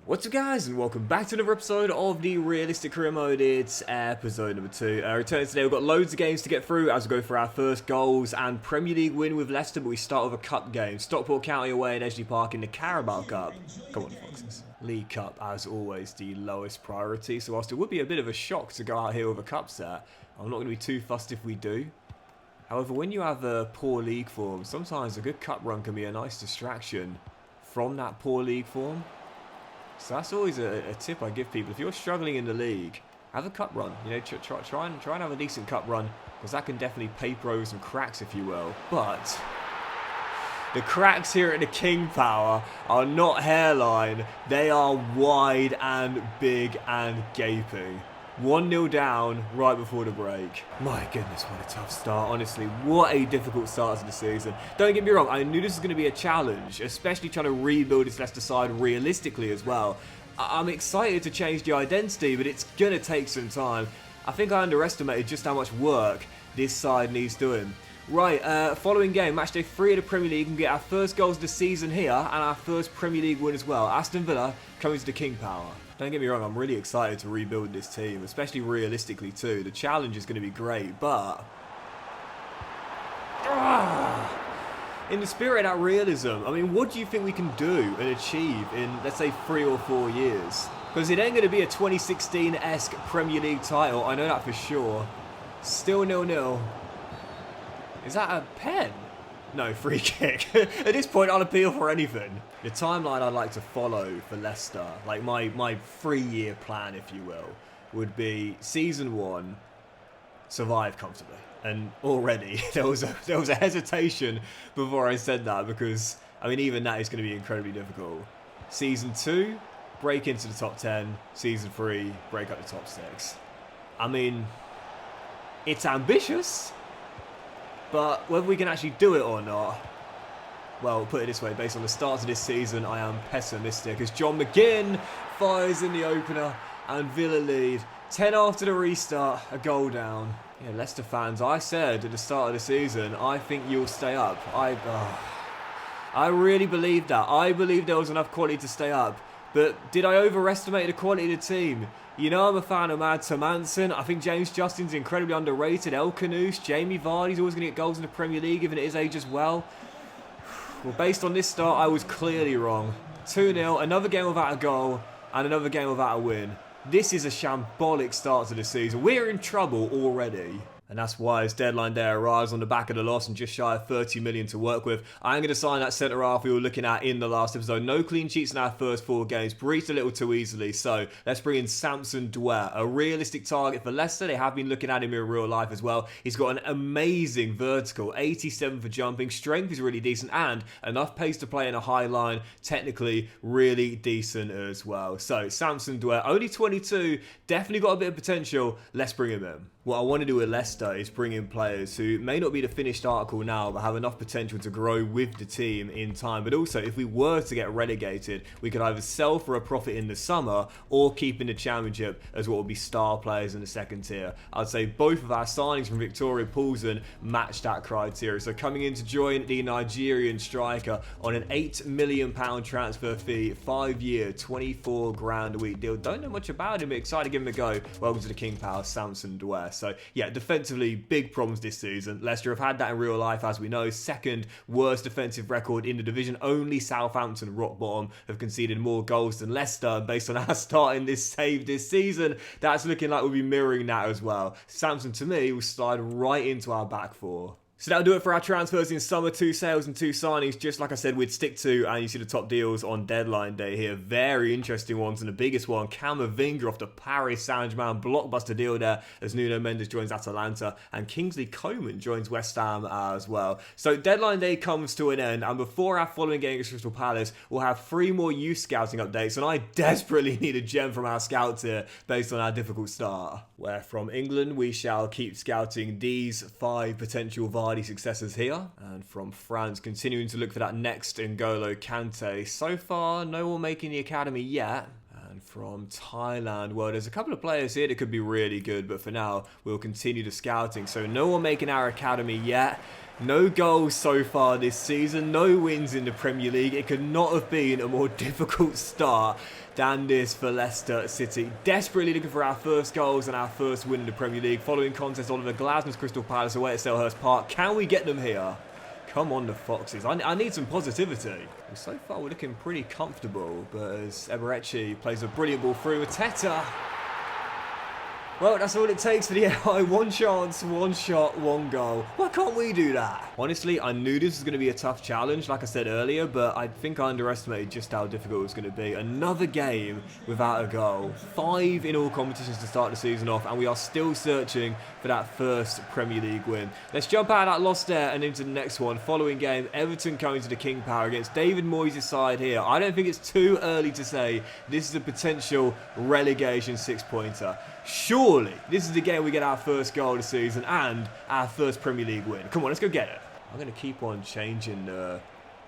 What's up guys, and welcome back to another episode of the Realistic Career Mode. It's episode number 2. Returning today, we've got loads of games to get through as we go for our first goals and Premier League win with Leicester, but we start with a cup game. Stockport County away at Edgeley Park in the Carabao Cup. Come on, Foxes. League Cup, as always, the lowest priority, so whilst it would be a bit of a shock to go out here with a cup set, I'm not going to be too fussed if we do. However, when you have a poor league form, sometimes a good cup run can be a nice distraction from that poor league form. So that's always a tip I give people. If you're struggling in the league, have a cup run. You know, try and have a decent cup run, because that can definitely paper over some cracks, if you will. But the cracks here at the King Power are not hairline. They are wide and big and gaping. 1-0 down right before the break. My goodness, what a tough start. Honestly, what a difficult start to the season. Don't get me wrong, I knew this was going to be a challenge, especially trying to rebuild this Leicester side realistically as well. I'm excited to change the identity, but it's going to take some time. I think I underestimated just how much work this side needs doing. Right, following game, matchday 3 of the Premier League, and get our first goals of the season here, and our first Premier League win as well. Aston Villa coming to the King Power. Don't get me wrong, I'm really excited to rebuild this team, especially realistically too. The challenge is going to be great, but in the spirit of that realism, I mean, what do you think we can do and achieve in, let's say, 3 or 4 years? Because it ain't going to be a 2016-esque Premier League title, I know that for sure. Still 0-0. Is that a pen? No, free kick. At this point, I'll appeal for anything. The timeline I'd like to follow for Leicester, like my 3-year plan, if you will, would be Season 1, survive comfortably. And already, there was a hesitation before I said that, because, I mean, even that is going to be incredibly difficult. Season 2, break into the top 10. Season 3, break up the top 6. I mean, it's ambitious. But whether we can actually do it or not, well, put it this way, based on the start of this season, I am pessimistic, as John McGinn fires in the opener and Villa lead. 10 after the restart, a goal down. Yeah, Leicester fans, I said at the start of the season, I think you'll stay up. I really believed that. I believed there was enough quality to stay up. But did I overestimate the quality of the team? You know, I'm a fan of Mads Hermansen. I think James Justin's incredibly underrated. El Canoes, Jamie Vardy's always going to get goals in the Premier League, given at his age as well. Well, based on this start, I was clearly wrong. 2-0, another game without a goal, and another game without a win. This is a shambolic start to the season. We're in trouble already. And that's why as deadline day arrives on the back of the loss and just shy of 30 million to work with, I'm going to sign that centre-half we were looking at in the last episode. No clean sheets in our first 4 games, breached a little too easily. So let's bring in Samson Dwyer, a realistic target for Leicester. They have been looking at him in real life as well. He's got an amazing vertical, 87 for jumping, strength is really decent, and enough pace to play in a high line, technically really decent as well. So Samson Dwyer, only 22, definitely got a bit of potential. Let's bring him in. What I want to do with Leicester is bring in players who may not be the finished article now, but have enough potential to grow with the team in time. But also, if we were to get relegated, we could either sell for a profit in the summer or keep in the championship as what would be star players in the second tier. I'd say both of our signings from Victoria Poulsen match that criteria. So coming in to join the Nigerian striker on an £8 million transfer fee, 5-year, 24 grand a week deal. Don't know much about him, but excited to give him a go. Welcome to the King Power, Samson Dwyer. So yeah, defensively, big problems this season. Leicester have had that in real life, as we know. Second worst defensive record in the division. Only Southampton, rock bottom, have conceded more goals than Leicester. And based on our start in this save this season, that's looking like we'll be mirroring that as well. Samson, to me, will slide right into our back 4. So that'll do it for our transfers in summer. 2 sales and 2 signings. Just like I said, we'd stick to, and you see the top deals on deadline day here. Very interesting ones, and the biggest one, Camavinga off the Paris Saint-Germain blockbuster deal there, as Nuno Mendes joins Atalanta, and Kingsley Coman joins West Ham as well. So deadline day comes to an end, and before our following game against Crystal Palace, we'll have 3 more youth scouting updates, and I desperately need a gem from our scouts here based on our difficult start. Where from England, we shall keep scouting these 5 potential Vardy successors here. And from France, continuing to look for that next N'Golo Kante. So far, no one making the academy yet. And from Thailand. Well, there's a couple of players here that could be really good, but for now, we'll continue the scouting. So no one making our academy yet. No goals so far this season. No wins in the Premier League. It could not have been a more difficult start than this for Leicester City. Desperately looking for our first goals and our first win in the Premier League. Following contest, Oliver Glasner's Crystal Palace away at Selhurst Park. Can we get them here? Come on, the Foxes. I need some positivity. So far, we're looking pretty comfortable, but as Eberechi plays a brilliant ball through with Teta. Well, that's all it takes for the AI. One chance, one shot, one goal. Why can't we do that? Honestly, I knew this was going to be a tough challenge, like I said earlier, but I think I underestimated just how difficult it was going to be. Another game without a goal. 5 in all competitions to start the season off, and we are still searching for that first Premier League win. Let's jump out of that loss there and into the next one. Following game, Everton coming to the King Power against David Moyes' side here. I don't think it's too early to say this is a potential relegation 6-pointer. Surely, this is the game we get our first goal of the season and our first Premier League win. Come on, let's go get it. I'm going to keep on changing the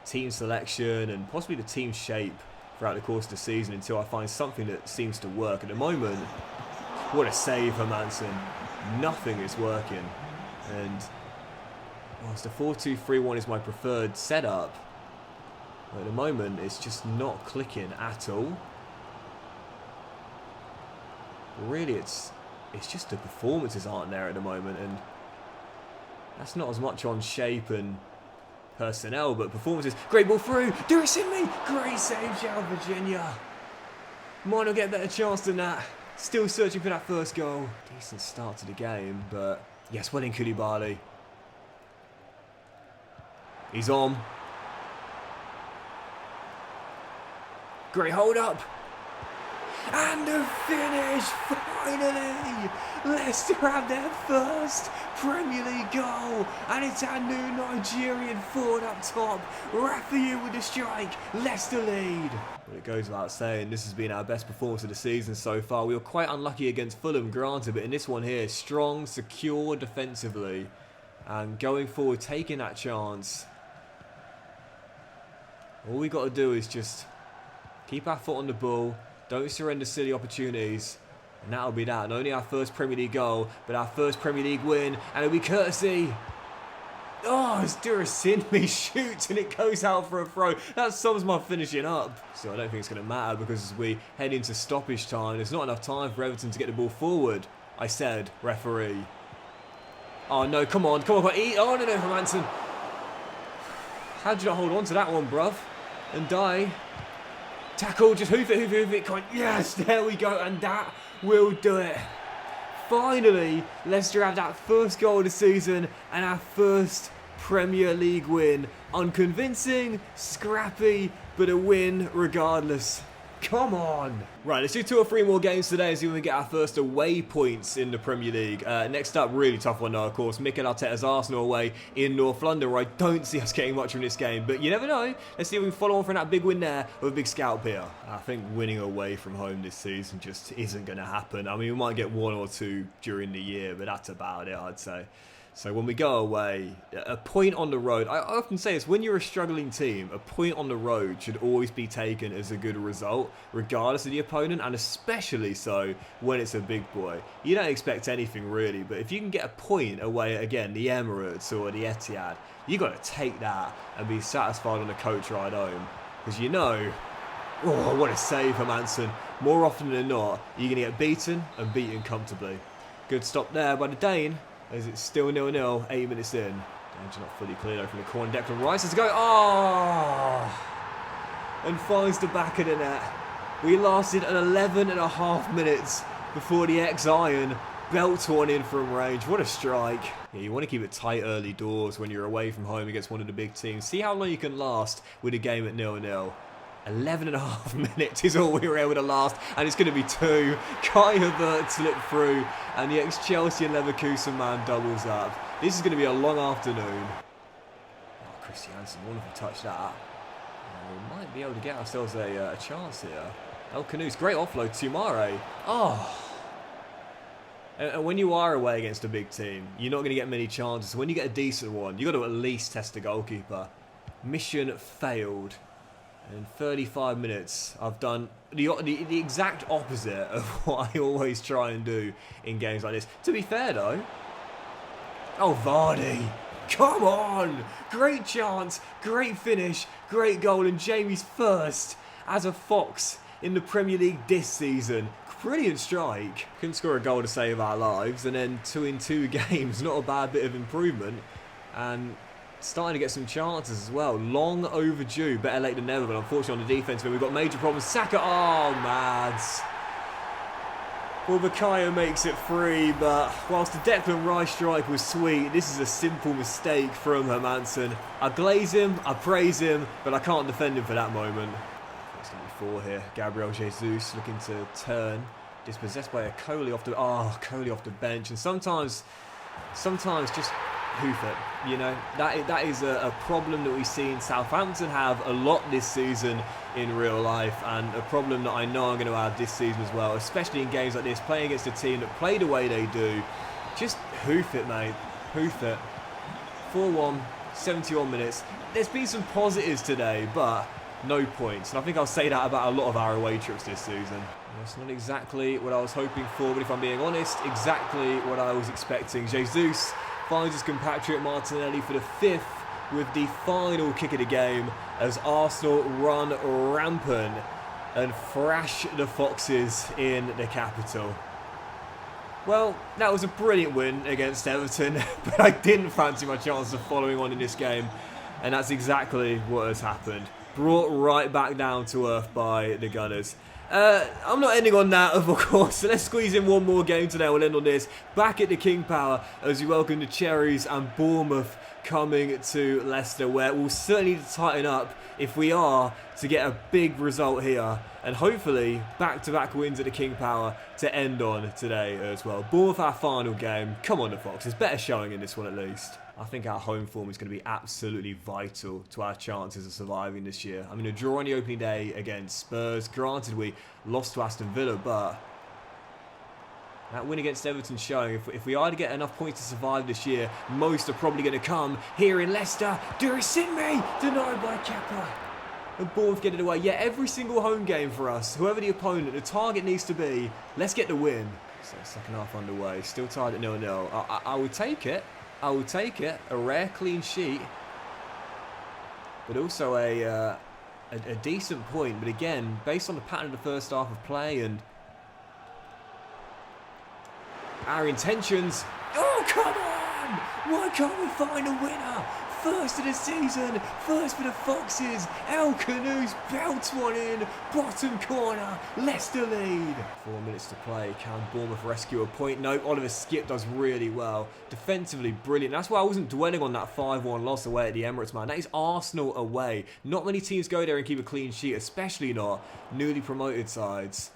team selection and possibly the team shape throughout the course of the season until I find something that seems to work. At the moment, what a save for Manson. Nothing is working. And whilst the 4-2-3-1 is my preferred setup, at the moment, it's just not clicking at all. Really, it's just the performances aren't there at the moment, and that's not as much on shape and personnel, but performances. Great ball through, do it in me, great save, João Virginia. Might not get a better chance than that. Still searching for that first goal. Decent start to the game, but yes, well in Koulibaly. He's on. Great hold up. And the finish, finally! Leicester have their first Premier League goal, and it's our new Nigerian forward up top. Rafael with the strike, Leicester lead. Well, it goes without saying, this has been our best performance of the season so far. We were quite unlucky against Fulham, granted, but in this one here, strong, secure defensively, and going forward, taking that chance. All we got to do is just keep our foot on the ball. Don't surrender silly opportunities. And that'll be that. Not only our first Premier League goal, but our first Premier League win. And it'll be courtesy. Oh, it's Durasinmi shoots and it goes out for a throw. That sums my finishing up. So I don't think it's going to matter because as we head into stoppage time, there's not enough time for Everton to get the ball forward. I said, referee. Oh no, come on. Come on. Oh no, from Manson. How did you not hold on to that one, bruv? And die. Tackle, just hoof it, come on. Yes, there we go, and that will do it. Finally, Leicester have that first goal of the season and our first Premier League win. Unconvincing, scrappy, but a win regardless. Come on. Right, let's do 2 or 3 more games today and see if we get our first away points in the Premier League. Next up, really tough one though, of course. Mikel Arteta's Arsenal away in North London, where I don't see us getting much from this game. But you never know. Let's see if we can follow on from that big win there with a big scalp here. I think winning away from home this season just isn't going to happen. I mean, we might get 1 or 2 during the year, but that's about it, I'd say. So when we go away, a point on the road, I often say this, when you're a struggling team, a point on the road should always be taken as a good result, regardless of the opponent, and especially so when it's a big boy. You don't expect anything really, but if you can get a point away at, again, the Emirates or the Etihad, you got to take that and be satisfied on the coach ride home. Because you know, oh, what a save for Manson. More often than not, you're going to get beaten and beaten comfortably. Good stop there by the Dane. As it's still 0-0, 8 minutes in. Danger not fully cleared over from the corner. Declan Rice has to go. Oh! And finds the back of the net. We lasted an 11.5 minutes before the ex-Iron belts one in from range. What a strike. Yeah, you want to keep it tight early doors when you're away from home against one of the big teams. See how long you can last with a game at 0-0. 11.5 minutes is all we were able to last, and it's going to be 2. Kai Havertz slipped through, and the ex-Chelsea and Leverkusen man doubles up. This is going to be a long afternoon. Oh, Christiansen, wonderful touch that. We might be able to get ourselves a chance here. El Canoes, great offload to Mare. Oh! And when you are away against a big team, you're not going to get many chances. When you get a decent one, you've got to at least test the goalkeeper. Mission failed. In 35 minutes, I've done the exact opposite of what I always try and do in games like this. To be fair, though... Oh, Vardy! Come on! Great chance, great finish, great goal, and Jamie's first as a Fox in the Premier League this season. Brilliant strike. Couldn't score a goal to save our lives, and then 2 in 2 games. Not a bad bit of improvement. And... starting to get some chances as well. Long overdue. Better late than never, but unfortunately on the defence, we've got major problems. Saka, oh, mads. Well, Bukayo makes it free, but whilst the Declan Rice strike was sweet, this is a simple mistake from Hermansen. I glaze him, I praise him, but I can't defend him for that moment. It's going to be 4 here. Gabriel Jesus looking to turn. Dispossessed by a Coley off the... oh, Coley off the bench. And sometimes just... hoof it, you know, that is a problem that we see in Southampton have a lot this season in real life, and a problem that I know I'm going to have this season as well, especially in games like this, playing against a team that play the way they do. Just hoof it, mate, hoof it. 4-1, 71 minutes. There's been some positives today, but no points, and I think I'll say that about a lot of our away trips this season. That's not exactly what I was hoping for, but if I'm being honest, exactly what I was expecting. Jesus finds his compatriot Martinelli for the 5th with the final kick of the game as Arsenal run rampant and thrash the Foxes in the capital. Well, that was a brilliant win against Everton, but I didn't fancy my chances of following on in this game, and that's exactly what has happened. Brought right back down to earth by the Gunners. I'm not ending on that, of course, so let's squeeze in one more game today. We'll end on this. Back at the King Power as we welcome the Cherries and Bournemouth coming to Leicester, where we'll certainly need to tighten up if we are to get a big result here, and hopefully back-to-back wins at the King Power to end on today as well. Bournemouth, our final game. Come on, the Foxes. Better showing in this one at least. I think our home form is going to be absolutely vital to our chances of surviving this year. I mean, a draw on the opening day against Spurs. Granted, we lost to Aston Villa, but that win against Everton showing if we are to get enough points to survive this year, most are probably going to come here in Leicester. Durasinme denied by Kepa. And Bournemouth get it away. Yeah, every single home game for us, whoever the opponent, the target needs to be, let's get the win. So second half underway, still tied at 0-0. I would take it. I will take it. A rare clean sheet, but also a decent point. But again, based on the pattern of the first half of play and our intentions. Oh, come on! Why can't we find a winner? First of the season, first for the Foxes. El Canoes belts one in, bottom corner, Leicester lead. 4 minutes to play. Can Bournemouth rescue a point? No, Oliver Skip does really well. Defensively brilliant. That's why I wasn't dwelling on that 5-1 loss away at the Emirates, man. That is Arsenal away. Not many teams go there and keep a clean sheet, especially not newly promoted sides.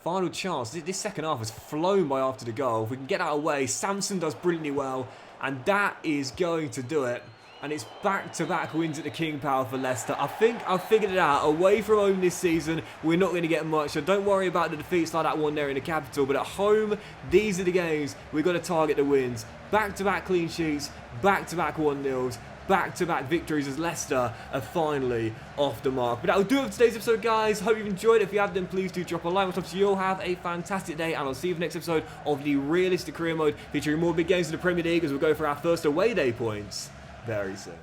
Final chance. This second half has flown by after the goal. If we can get that away, Samson does brilliantly well, and that is going to do it. And it's back-to-back wins at the King Power for Leicester. I think I've figured it out. Away from home this season, we're not going to get much. So don't worry about the defeats like that one there in the capital. But at home, these are the games we've got to target the wins. Back-to-back clean sheets, back-to-back 1-0s, back-to-back victories as Leicester are finally off the mark. But that'll do it for today's episode, guys. Hope you've enjoyed it. If you have, then please do drop a like. So you'll have a fantastic day, and I'll see you for the next episode of the Realistic Career Mode, featuring more big games in the Premier League as we'll go for our first away day points very soon.